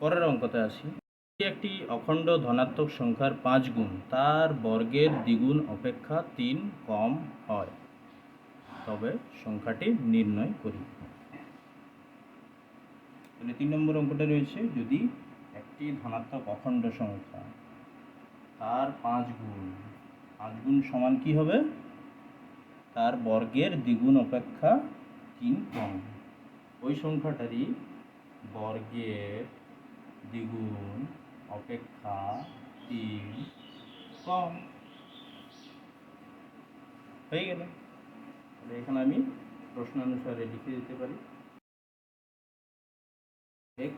পরের অঙ্কতে আসি। একটি অখণ্ড ধনাত্মক সংখ্যার 5 গুণ তার বর্গের দ্বিগুণ অপেক্ষা 3 কম হয়, তবে সংখ্যাটি নির্ণয় করি। তাহলে 3 নম্বর অঙ্কটা রয়েছে, যদি একটি ধনাত্মক অখণ্ড সংখ্যা তার 5 গুণ সমান কি হবে? তার বর্গের দ্বিগুণ অপেক্ষা 3 কম। ওই সংখ্যাটারই বর্গের দ্বিগুণ অপেক্ষা 3 কম হয়ে গেল। তাহলে এখানে আমি প্রশ্নানুসারে লিখে দিতে পারি x,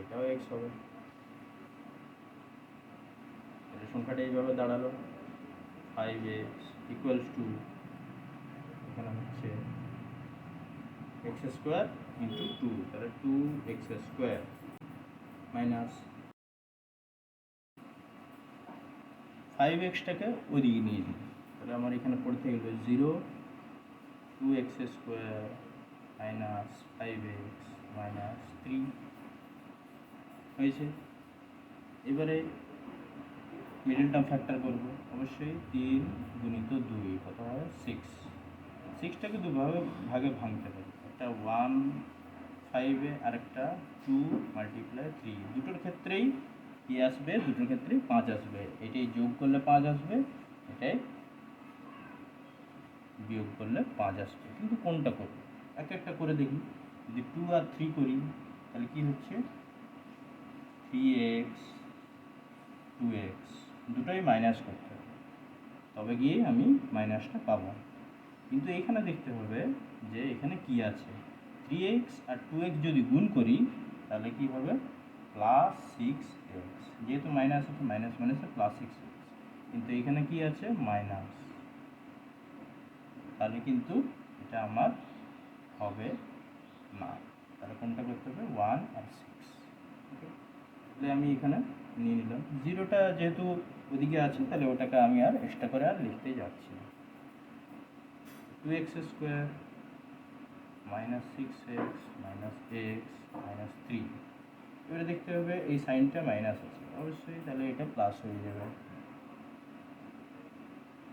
এটাও x হবে। তাহলে সংখ্যাটা এইভাবে দাঁড়ালো 5x ইকুয়ালস টু, এখানে হচ্ছে x স্কোয়ার ইন্টু 2, তাহলে 2x স্কোয়ার মাইনাস 5xটাকে ওইদিকে নিয়ে দিই। তাহলে আমার এখানে পড়তে গেল 0, 2x square minus 5x minus 3 হয়েছে। এবারে মিডল টার্ম ফ্যাক্টর করব, অবশ্যই 3 গুণিত 2 কত হয় 6। 6টাকে দুভাবে ভাগে ভাঙতে পারি, একটা 1 5-এ আর একটা 2 মাল্টিপ্লাই 3। দুটোর ক্ষেত্রেই কি আসবে? দুটোর ক্ষেত্রেই 5 আসবে। এটাই যোগ করলে 5 আসবে, এটাই বিয়োগ করলে 5 আসবে। কিন্তু কোনটা করব? এক একটা করে দেখি। যদি 2 আর 3 করি তাহলে কি হচ্ছে? 3x 2x দুটোই মাইনাস করতে হবে, তবে গিয়ে আমি মাইনাসটা পাবো। কিন্তু এখানে দেখতে হবে যে এখানে কি আছে। 3x আর 2x যদি গুণ করি তাহলে কি হবে? Plus 6x। যেহেতু মাইনাস আছে, মাইনাস মাইনাসে প্লাস 6x, কিন্তু এখানে কি আছে? মাইনাস। তাহলে কিন্তু এটা আমার হবে না। তাহলে কোনটা করতে হবে? 1 আর 6। ওকে, তাহলে আমি এখানে নিয়ে নিলাম। 0টা যেহেতু ওদিকে আছে, তাহলে ওটাকে আমি আর এক্সট্রা করে আর লিখতে যাচ্ছি না। 2x square minus 6x minus x minus 3। এবারে দেখতে হবে এই সাইনটা মাইনাস আছে অবশ্যই, তাহলে এটা প্লাস হয়ে যাবে।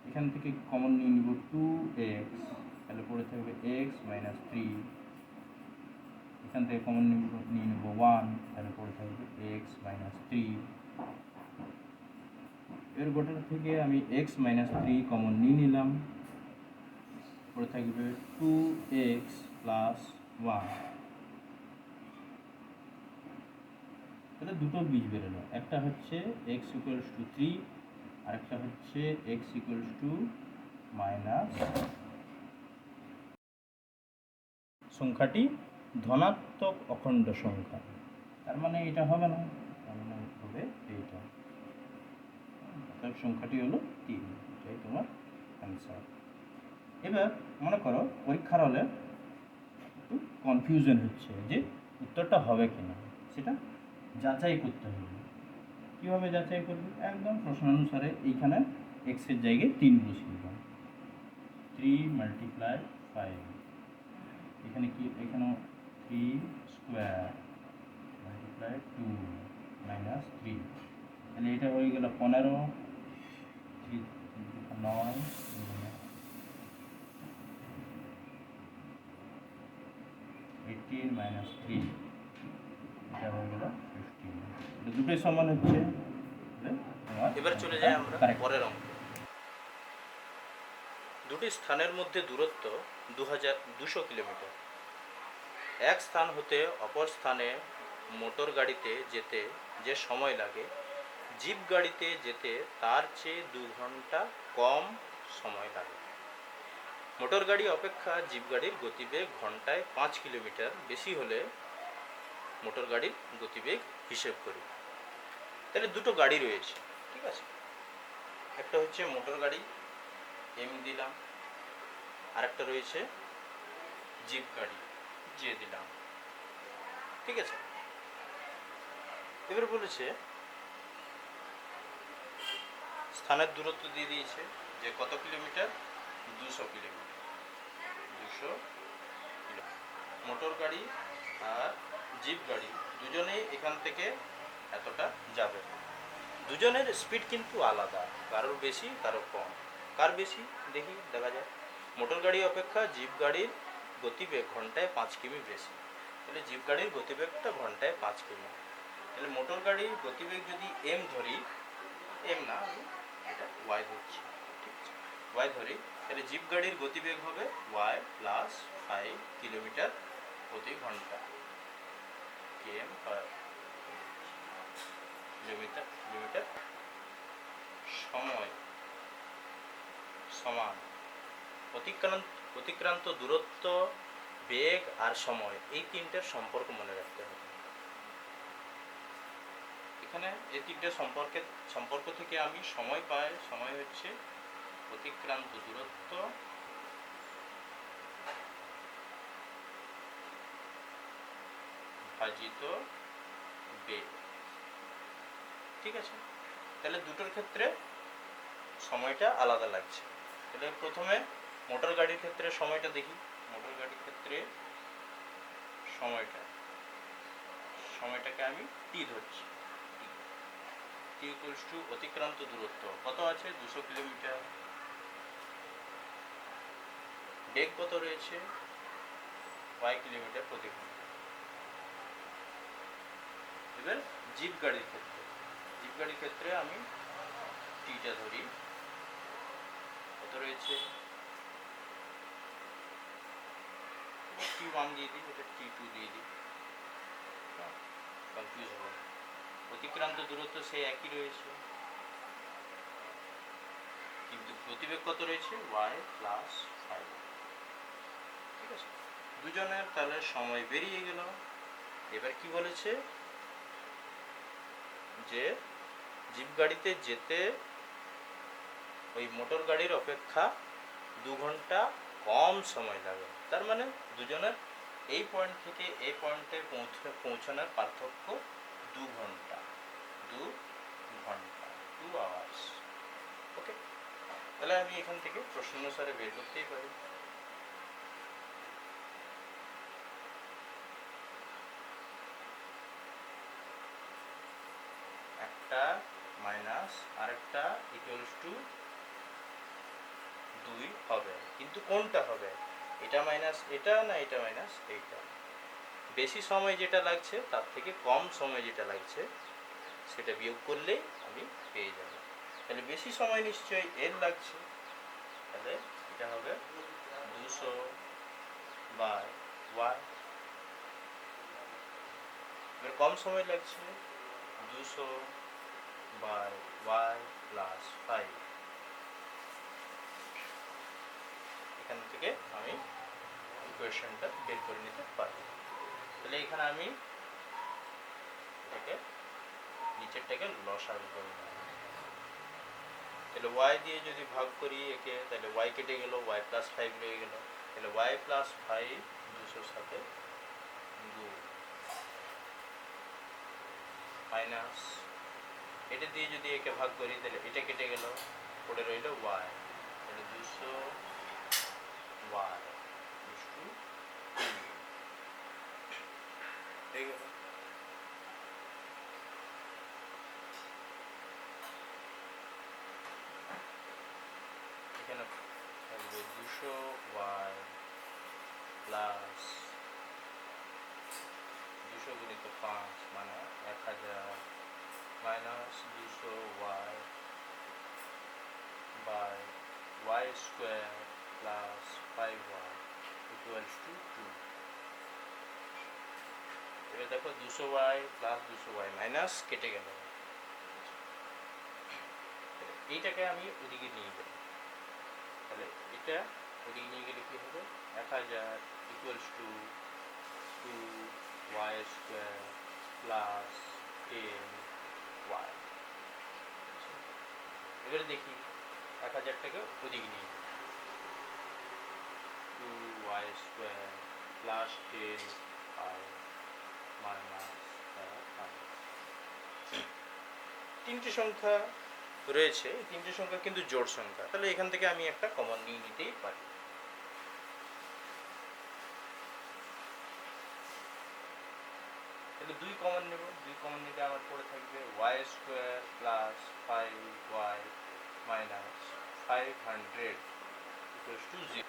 এখান থেকে কমন নিয়ে নিব 2x, তাহলে পড়ে থাকবে x মাইনাস 3। এখান থেকে কমন নিয়ে নেব 1, তাহলে পড়ে থাকবে x মাইনাস 3। এর গোটার থেকে আমি x মাইনাস 3 কমন নিয়ে নিলাম, পড়ে থাকবে 2x প্লাস 1। তাহলে দুটো বীজ বেরোলো, একটা হচ্ছে x ইকুয়ালস টু 3, আর একটা হচ্ছে x ইকুয়ালস টু মাইনাস। সংখ্যাটি ধনাত্মক অখণ্ড সংখ্যা, তার মানে এটা হবে না, তার মানে হবে এইটা। অর্থাৎ সংখ্যাটি হলো 3, এটাই তোমার অ্যান্সার। এবার মনে করো পরীক্ষার হলে একটু কনফিউশন হচ্ছে যে উত্তরটা হবে কিনা, সেটা যাচাই করতে হবে। কীভাবে যাচাই করবে? একদম প্রশ্নানুসারে এইখানে এক্সের জায়গায় 3 বসিয়ে দিলাম, 3 মাল্টিপ্লাই 5। এখানে কি? এখানেও 3 স্কোয়ার মাল্টিপ্লাই 2 মাইনাস 3। তাহলে এটা হয়ে গেল 15, 9, 18 মাইনাস 3, এটা হয়ে গেল 15। দুটোই সমান হচ্ছে। এবার চলে যাই আমরা পরের অঙ্ক। দুটি স্থানের মধ্যে দূরত্ব 200 কিলোমিটার। এক স্থান হতে অপর স্থানে মোটর গাড়িতে যেতে যে সময় লাগে, জিপ গাড়িতে যেতে তার চেয়ে 2 ঘন্টা কম সময় লাগে। মোটর গাড়ি অপেক্ষা জিপ গাড়ির গতিবেগ ঘন্টায় 5 কিলোমিটার বেশি হলে মোটর গাড়ির গতিবেগ হিসেব করি। তাহলে দুটো গাড়ি রয়েছে, ঠিক আছে? একটা হচ্ছে মোটর গাড়ি এম দিলাম, আর একটা রয়েছে জিপ গাড়ি জে দিলাম, ঠিক আছে? এবার বলেছে স্থানের দূরত্ব দিয়ে দিয়েছে যে কত কিলোমিটার? 200 কিলোমিটার। 200 কিলোমিটার। মোটর গাড়ি আর জিপ গাড়ি দুজনেই এখান থেকে এতটা যাবে। দুজনের স্পিড কিন্তু আলাদা, কারোর বেশি কারোর কম। কার বেশি দেখি, দেখা যায় মোটর গাড়ি অপেক্ষা জিপ গাড়ির গতিবেগ ঘন্টায় 5 কিমি বেশি। তাহলে জিপ গাড়ির গতিবেগটা ঘন্টায় 5 কিমি। তাহলে মোটর গাড়ির গতিবেগ যদি এম ধরি, এম না আমি এটা ওয়াই ধরছি, ঠিক আছে, ওয়াই ধরি, তাহলে জিপ গাড়ির গতিবেগ হবে ওয়াই প্লাস 5 কিলোমিটার প্রতি ঘন্টা। কেএম কিলোমিটার কিলোমিটার সময় সমান অতিক্রান্ত দূরত্ব, বেগ আর সময়, এই তিনটের সম্পর্ক মনে রাখতে হবে। এখানে এই তিনটে সম্পর্ক থেকে আমি সময় পাই। সময় হচ্ছে অতিক্রান্ত দূরত্ব ভাজিত বেগ, ঠিক আছে। তাহলে দুটোর ক্ষেত্রে সময়টা আলাদা লাগছে। তাহলে প্রথমে মোটর গাড়ির ক্ষেত্রে সময়টা দেখি। মোটর গাড়ির ক্ষেত্রে সময়টাকে আমি টি ধরছি। টি ইকুয়ালস টু অতিক্রান্ত দূরত্ব কত আছে, 200 কিলোমিটার। বেগ কত রয়েছে, 5 কিলোমিটার প্রতি ঘন্টা। এবার জিপ গাড়ির ক্ষেত্রে আমি টিটা ধরি, কত রয়েছে, T1 দিয়ে দিই, এটা T2 দিয়ে দিই, কনফিউজ হবে। অতিক্রান্ত দূরত্ব সেই একই রয়েছে, কিন্তু গতিবেগ কত রয়েছে, y প্লাস 5, ঠিক আছে। দুজনের তাহলে সময় বেরিয়ে গেল। এবার কি বলেছে, যে জিপ গাড়িতে যেতে ওই মোটর গাড়ির অপেক্ষা 2 ঘন্টা কম সময় লাগে। তার মানে দুজনের এই পয়েন্ট থেকে এই পয়েন্টে পৌঁছানোর পার্থক্য 2 ঘন্টা, 2 আওয়ার্স। ওকে, তাহলে আমি এখান থেকে প্রশ্ন অনুসারে বের করতেই পারি। একটা মাইনাস আরেকটা ইকুয়ালস টু 2 হবে, কিন্তু কোনটা হবে, এটা মাইনাস এটা না এটা মাইনাস এইটা। বেশি সময় যেটা লাগছে তার থেকে কম সময় যেটা লাগছে সেটা বিয়োগ করলেই আমি পেয়ে যাব। তাহলে বেশি সময় নিশ্চয়ই এর লাগছে, তাহলে এটা হবে 200 বাই ওয়াই। এবার কম সময় লাগছে 200 বাই ওয়াই প্লাস 5। এখান থেকে আমি ইকুয়েশনটা বের করে নিতে পারি। তাহলে এখানে আমি এটাকে নিচেরটাকে লসাগু করে নেব। তাহলে ওয়াই দিয়ে যদি ভাগ করি একে, তাহলে ওয়াই কেটে গেল, ওয়াই প্লাস 5 রয়ে গেল। তাহলে ওয়াই প্লাস 5 200 সাথে 2 মাইনাস এটা দিয়ে যদি একে ভাগ করি তাহলে এটা কেটে গেল, পড়ে রইল ওয়াই। তাহলে 200 ওয়াই ঠিক আছে। এখানে থাকবে 200 ওয়াই প্লাস 200 গুণিত 5 মানে 1000 minus 200 y by y square plus 5y equals to 2। এবার দেখো 200y প্লাস 200y মাইনাস কেটে গেল, এইটাকে আমি ওদিকে নিয়ে যাব। তাহলে এটা ওদিকে নিয়ে গেলে কি হবে, 1000 equals to 2y square plus 10y। এবারে দেখি 1000টাকে ওদিকে নিয়ে 2y square plus 10y minus 3টে সংখ্যা রয়েছে, এই 3টে সংখ্যা কিন্তু জোড় সংখ্যা। তাহলে এখান থেকে আমি একটা কমন নিয়ে নিতেই পারি। তাহলে 2 কমন নেব, 2 কমন নিলে আমার পড়ে থাকবে y square plus 5y minus 500 equals to 0।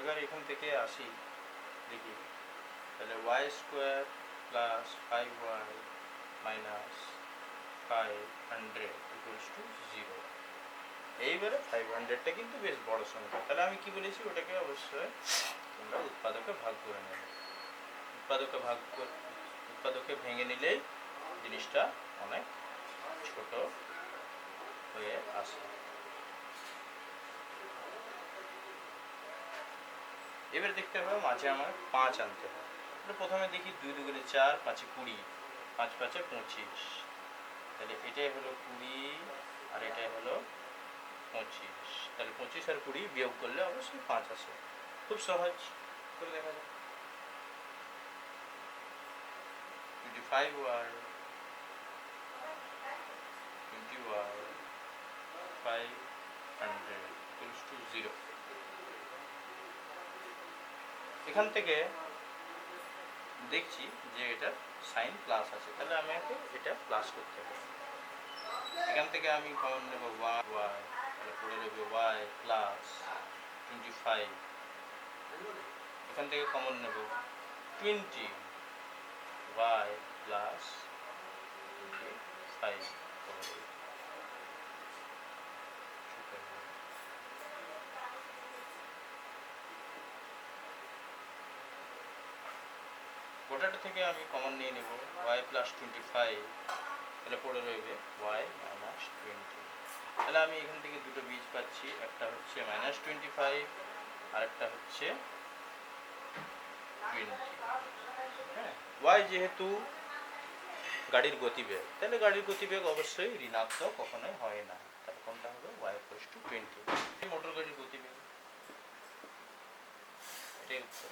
এবার এখান থেকে আসি দেখি, তাহলে y square plus 5y minus 500 equals to 0। এইবারে 500টা কিন্তু বেশ বড় সংখ্যা, তাহলে আমি কি বলেছি ওটাকে অবশ্যই তোমরা উৎপাদকে ভাগ করে নেবে। উৎপাদকে ভেঙে নিলেই জিনিসটা অনেক ছোট হয়ে আসে। এবারে দেখতে হবে মাঝে আমার 5 আনতে হবে। প্রথমে দেখি 2 দুগুণে 4, 5 20, 5 5 25, তাহলে এটাই হলো 20 আর এটাই হলো 25, তাহলে 25 আর 20 বিয়োগ করলে অবশ্যই 5 আসে। খুব সহজ করে দেখা যায়। 25y 20y 500 equals to 0। এখান থেকে দেখছি যে এটা সাইন প্লাস আছে, তাহলে আমাকে এটা প্লাস করতে হবে। এখান থেকে আমি কমন নেব y, তাহলে পড়ে রইবে y প্লাস 25। এখান থেকে কমন নেব 20y প্লাস 25। গোটাটা থেকে আমি কমন নিয়ে নেব y প্লাস 25, তাহলে পড়ে রইবে y মাইনাস 20। তাহলে আমি এখান থেকে দুটো বীজ পাচ্ছি, একটা হচ্ছে মাইনাস 25 আর একটা হচ্ছে 20। হ্যাঁ, y যেহেতু গাড়ির গতিবেগ, তাহলে গাড়ির গতিবেগ অবশ্যই ঋণাত্মক কখনোই হয় না, তাহলে কোনটা হবে y ইকুয়ালস টু 20। মোটর গাড়ির গতিবেগ, এটাই উত্তর।